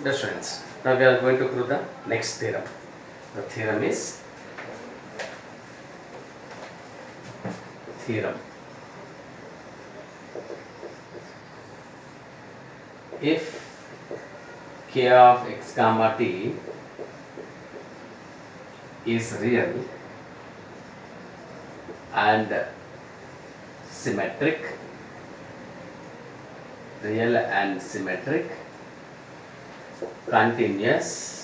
Dear students, now we are going to prove the next theorem. The theorem is theorem. If k of x comma t is real and symmetric, real and symmetric, continuous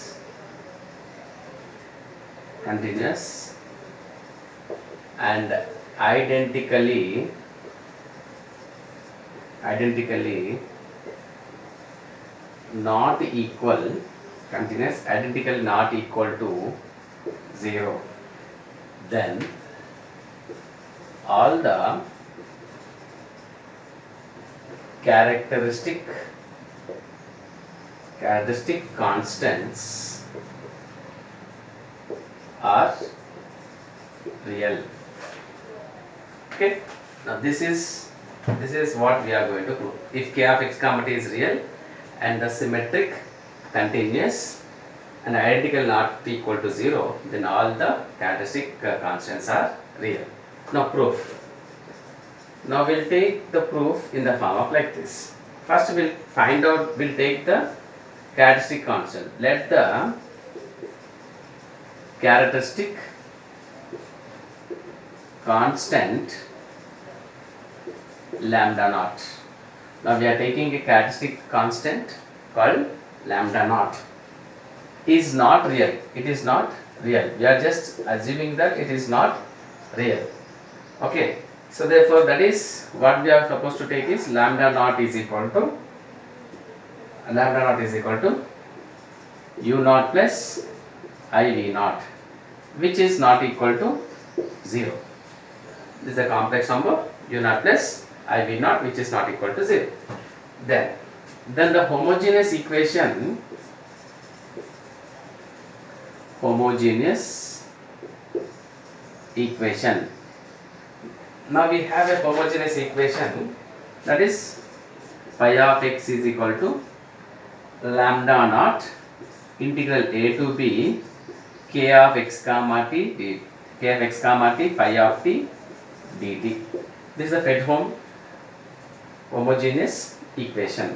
and identically not equal, continuous identically not equal to 0, then all the characteristic constants are real. Okay, now this is what we are going to prove. If k of x comma t is real and the symmetric, continuous and identical not equal to 0, then all the characteristic constants are real. Now proof. Now we'll take the proof in the form of like this. First we'll take the characteristic constant. Let the characteristic constant lambda naught. Now we are taking a characteristic constant called lambda naught. Is not real. It is not real. We are just assuming that it is not real. Okay. So therefore that is what we are supposed to take is lambda naught is equal to u naught plus iv naught, which is not equal to 0. This is a complex number u naught plus iv naught, which is not equal to 0. Then the homogeneous equation Now we have a homogeneous equation, that is phi of x is equal to lambda naught integral a to b k of x comma t phi of t dt. This is a Fredholm homogeneous equation.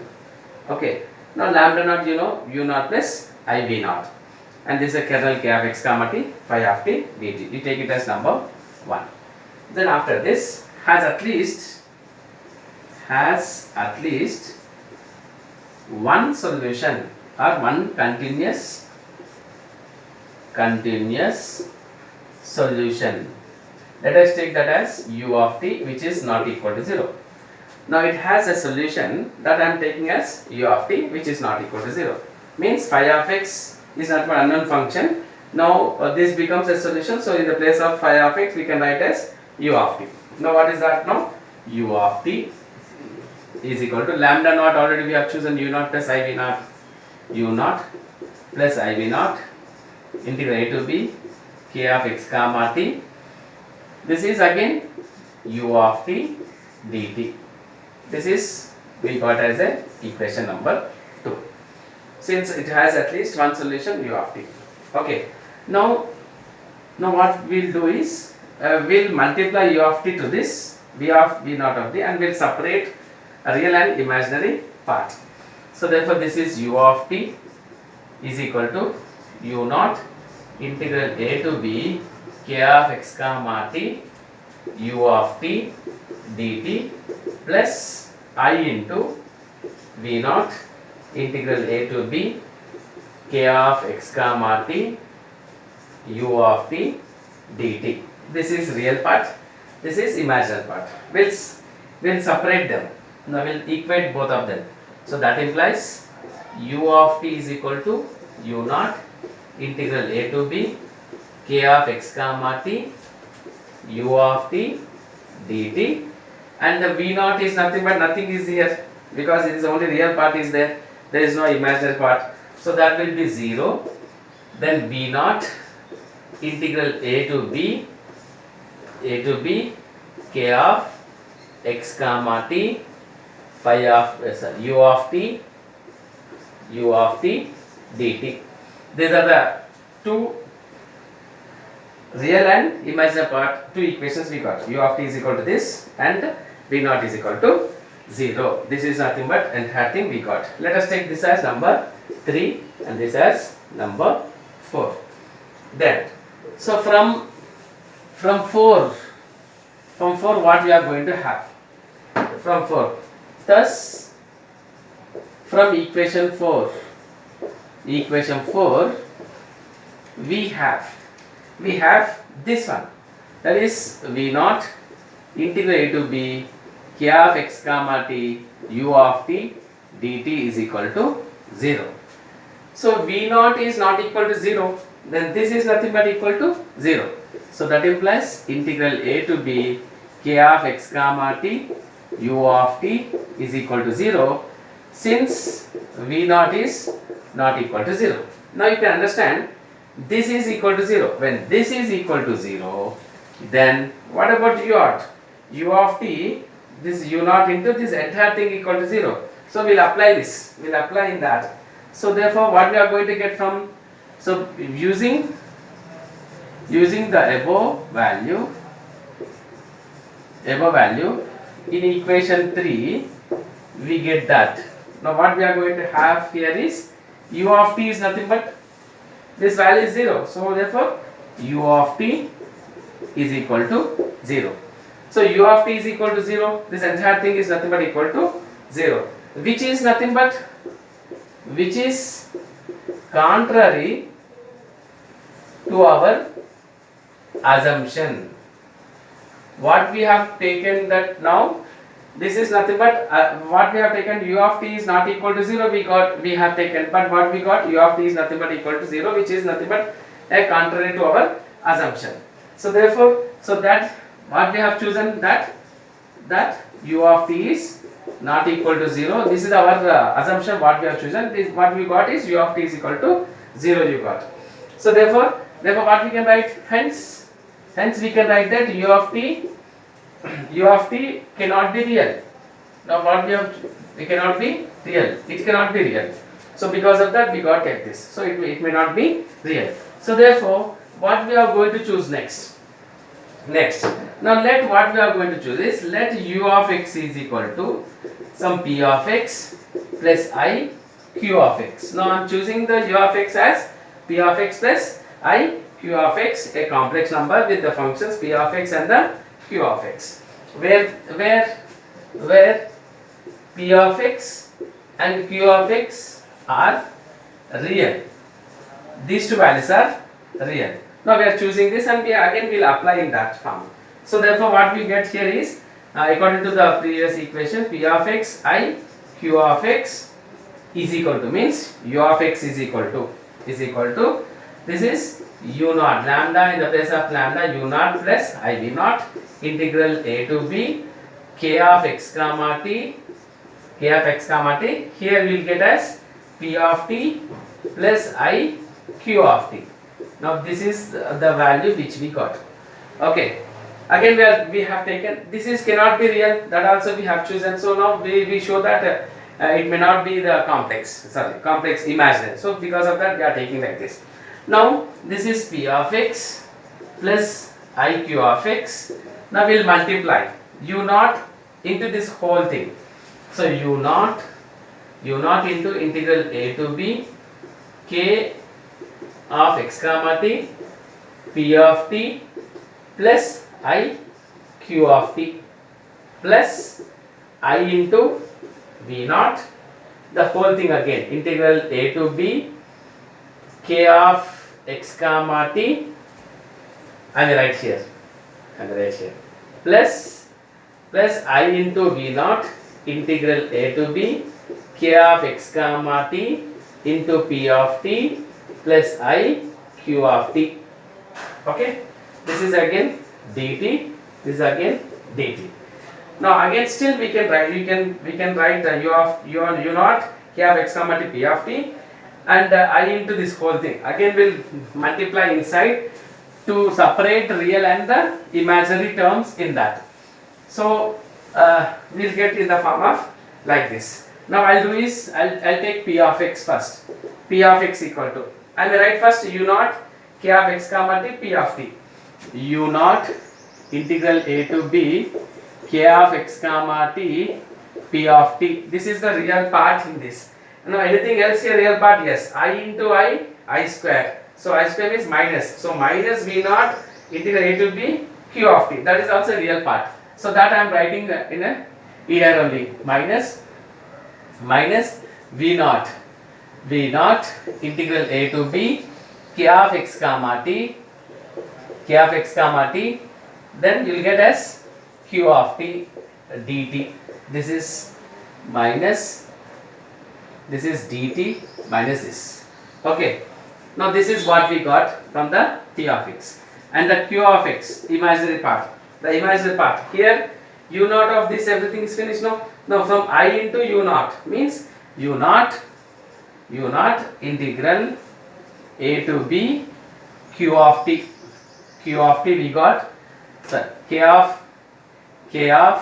Okay. Now lambda naught, you know, u naught plus iv naught, and this is a kernel k of x comma t phi of t dt. You take it as number 1. Then after this has at least one solution or one continuous solution. Let us take that as u of t, which is not equal to 0. Now it has a solution that I am taking as u of t, which is not equal to 0. Means phi of x is not an unknown function. Now this becomes a solution. So in the place of phi of x, we can write as u of t. Now what is that now? U of t is equal to lambda naught. Already we have chosen u naught plus iv naught. U naught plus iv naught integral a to b k of x comma t. This is again u of t dt. This is we got as a equation number 2. Since it has at least one solution, u of t. Okay. Now what we'll do is we'll multiply u of t to this v of v naught of t, and we'll separate a real and imaginary part. So therefore this is u of t is equal to u naught integral a to b k of x comma t u of t dt plus I into v naught integral a to b k of x comma t u of t dt. This is real part, this is imaginary part. We'll separate them. Now we'll equate both of them. So that implies u of t is equal to u naught integral a to b k of x comma t u of t dt, and the v naught is nothing is here, because it is only real part is there is no imaginary part. So that will be 0. Then v naught integral a to b k of x comma t phi of u of t u of t dt. These are the two real and imaginary part, two equations we got. U of t is equal to this and v naught is equal to 0. This is nothing but entire thing we got. Let us take this as number 3 and this as number 4. Then, so from 4 what we are going to have? From 4. Thus, from equation 4, we have this one, that is v naught integral a to b k of x comma t u of t dt is equal to 0. So v naught is not equal to 0, then this is nothing but equal to 0. So that implies integral a to b k of x comma t u of t is equal to 0, since v naught is not equal to 0. Now you can understand this is equal to 0. When this is equal to 0, then what about u naught? U of t, this u naught into this entire thing equal to 0. So we'll apply this, we'll apply in that. So therefore what we are going to get from, so using the above value in equation 3, we get that. Now what we are going to have here is u of t is nothing but this value is 0. So therefore u of t is equal to 0. So u of t is equal to 0. This entire thing is nothing but equal to 0, which is nothing but, which is contrary to our assumption. What we have taken that now, this is nothing but what we have taken, u of t is not equal to 0, we have taken, but what we got, u of t is nothing but equal to 0, which is nothing but a contrary to our assumption. So therefore, so that what we have chosen, that u of t is not equal to 0, this is our assumption what we have chosen. This what we got is u of t is equal to 0 you got. So therefore what we can write, hence we can write that u of t cannot be real. Now what we have, it cannot be real. So because of that we got like this. So it may not be real. So therefore what we are going to choose next. Now let what we are going to choose is, let u of x is equal to some p of x plus I q of x. Now I am choosing the u of x as p of x plus I q of x, a complex number with the functions p of x and the q of x, where p of x and q of x are real. These two values are real. Now we are choosing this and we again will apply in that form. So therefore what we get here is, according to the previous equation, p of x I q of x is equal to, means u of x is equal to this is u naught, lambda in the place of lambda, u naught plus I v naught integral a to b k of x comma t. Here we will get as p of t plus I q of t. Now this is the value which we got. Okay, again we have taken, this is cannot be real, that also we have chosen. So now we show that it may not be the complex imaginary. So because of that we are taking like this. Now this is p of x plus I q of x. Now we will multiply u naught into this whole thing. So u naught into integral a to b k of x comma t p of t plus I q of t plus I into v naught, the whole thing again, integral a to b k of x comma t, I will write here plus I into v naught integral a to b k of x comma t into p of t plus I q of t. Okay, this is again dt, this is again dt. Now again still we can write, we can write u naught k of x comma t p of t and I into this whole thing. Again we'll multiply inside to separate real and the imaginary terms in that. So we'll get in the form of like this. Now I'll do is I'll take p of x first. P of x equal to, I will write first u naught k of x comma t p of t. U naught integral a to b k of x comma t p of t. This is the real part in this. Now anything else here real part? Yes. I into I square. So I square is minus. So minus v naught integral a to b q of t. That is also real part. So that I am writing in a here only minus v naught integral a to b k of x comma t then you will get as q of t dt. This is minus, this is dt minus this. Okay, now this is what we got from the p of x and the q of x imaginary part. The imaginary part here u naught of this everything is finished now. Now from I into u naught means u naught integral a to b q of t we got. So k of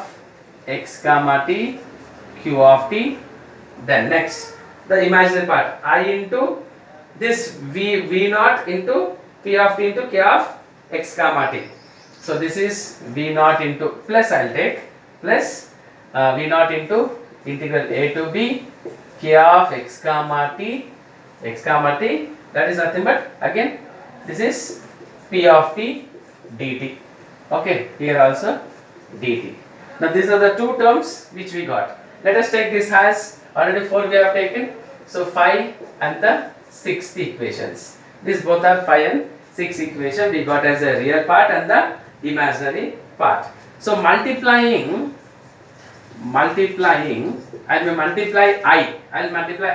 x comma t q of t. Then next the imaginary part I into this v naught into p of t into k of x comma t. So this is v naught into plus I'll take plus v naught into integral a to b k of x comma t that is nothing but again this is p of t dt. Okay, here also dt. Now these are the two terms which we got. Let us take this as already 4 we have taken. So 5 and the 6th equations. These both are 5 and 6 equation we got as a real part and the imaginary part. So multiplying I will multiply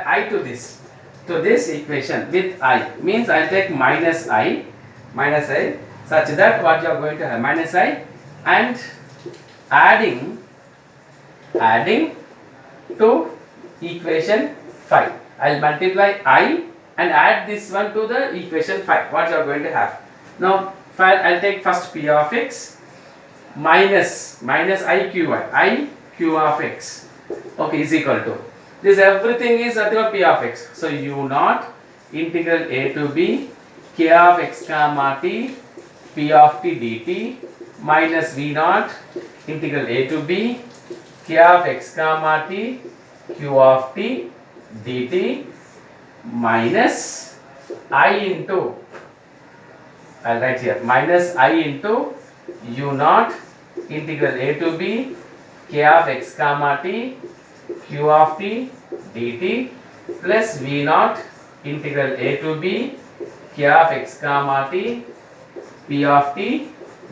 I to this equation with I means I take minus I such that what you are going to have minus I and adding to equation 5. I will multiply I and add this one to the equation 5 what you are going to have. Now I will take first p of x minus I q of x, okay, is equal to this everything is nothing but p of x. So u naught integral a to b k of x comma t p of t dt minus v naught integral a to b k of x comma t q of t dt minus I into, I'll write here minus I into u naught integral a to b k of x comma t q of t dt plus v naught integral a to b k of x comma t p of t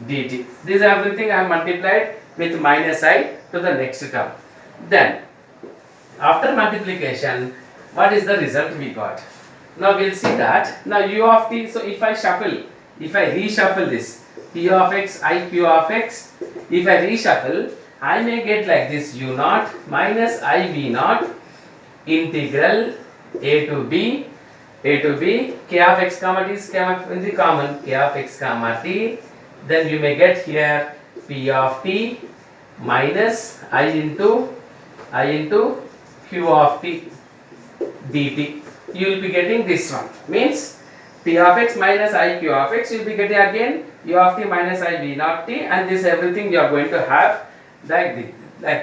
dt. This everything I have multiplied with minus I to the next term. Then after multiplication what is the result we got? Now we will see that now u of t. So if I reshuffle this p of x I q of x, if I reshuffle I may get like this u naught minus I v naught integral a to b k of x comma t is in the common k of x comma t. Then you may get here p of t minus I into q of t dt. You will be getting this one means p of x minus I q of x, you will be getting again u of t minus I v naught t, and this everything you are going to have like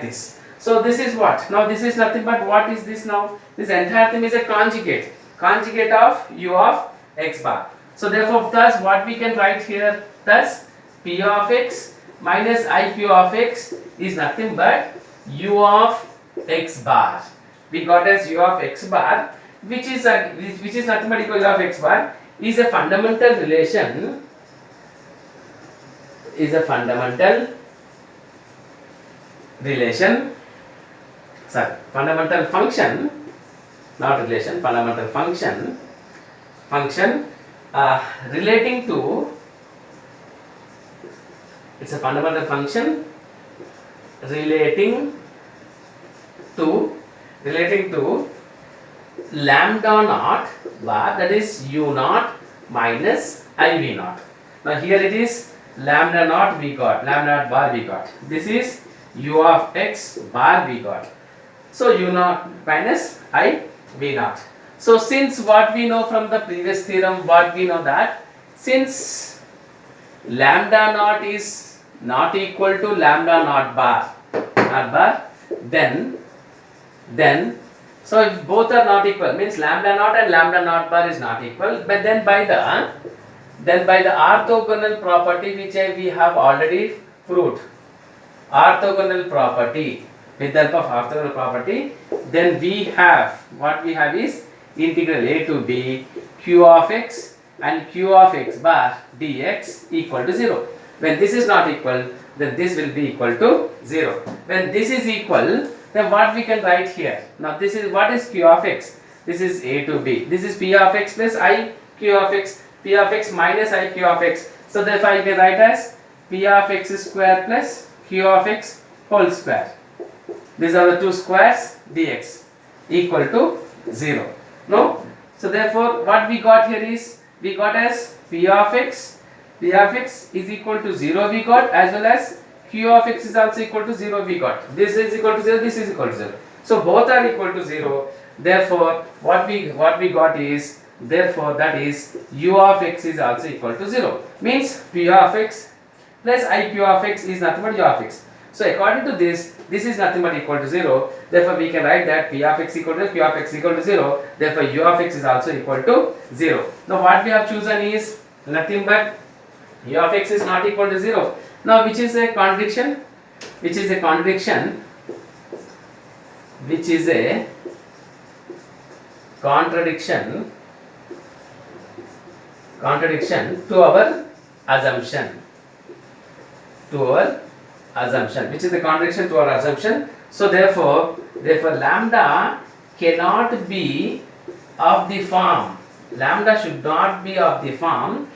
this. So this is what? Now this is nothing but what is this now? This entire thing is a conjugate of u of x bar. So therefore thus what we can write here, thus p of x minus I q of x is nothing but u of x bar. We got as u of x bar which is nothing but equal to of x bar is a fundamental relation, fundamental function, not relation, fundamental function relating to, it's a fundamental function relating to lambda naught bar, that is u naught minus I v naught. Now here it is lambda naught we got, lambda naught bar we got. This is u of x bar we got. So u naught minus I v naught. So since what we know from the previous theorem, what we know that since lambda naught is not equal to lambda naught bar, then so if both are not equal, means lambda naught and lambda naught bar is not equal, but then by the orthogonal property which we have already proved, orthogonal property, with the help of orthogonal property, then we have, what we have is integral a to b q of x and q of x bar dx equal to 0. When this is not equal, then this will be equal to 0. When this is equal, then what we can write here? Now this is, what is q of x? This is a to b. This is p of x plus I q of x, p of x minus I q of x. So therefore I can write as p of x square plus q of x whole square. These are the two squares dx equal to 0. No? So therefore what we got here is, we got as p of x is equal to 0 we got, as well as q of x is also equal to 0 we got. This is equal to 0, this is equal to 0. So both are equal to 0. Therefore what we got is, therefore that is u of x is also equal to 0. Means p of x plus I q of x is nothing but u of x. So according to this is nothing but equal to 0. Therefore we can write that p of x equal to q of x equal to 0. Therefore u of x is also equal to 0. Now what we have chosen is nothing but u of x is not equal to 0. Now which is a contradiction? Which is a contradiction to our assumption. Which is the contradiction to our assumption. So therefore lambda cannot be of the form, lambda should not be of the form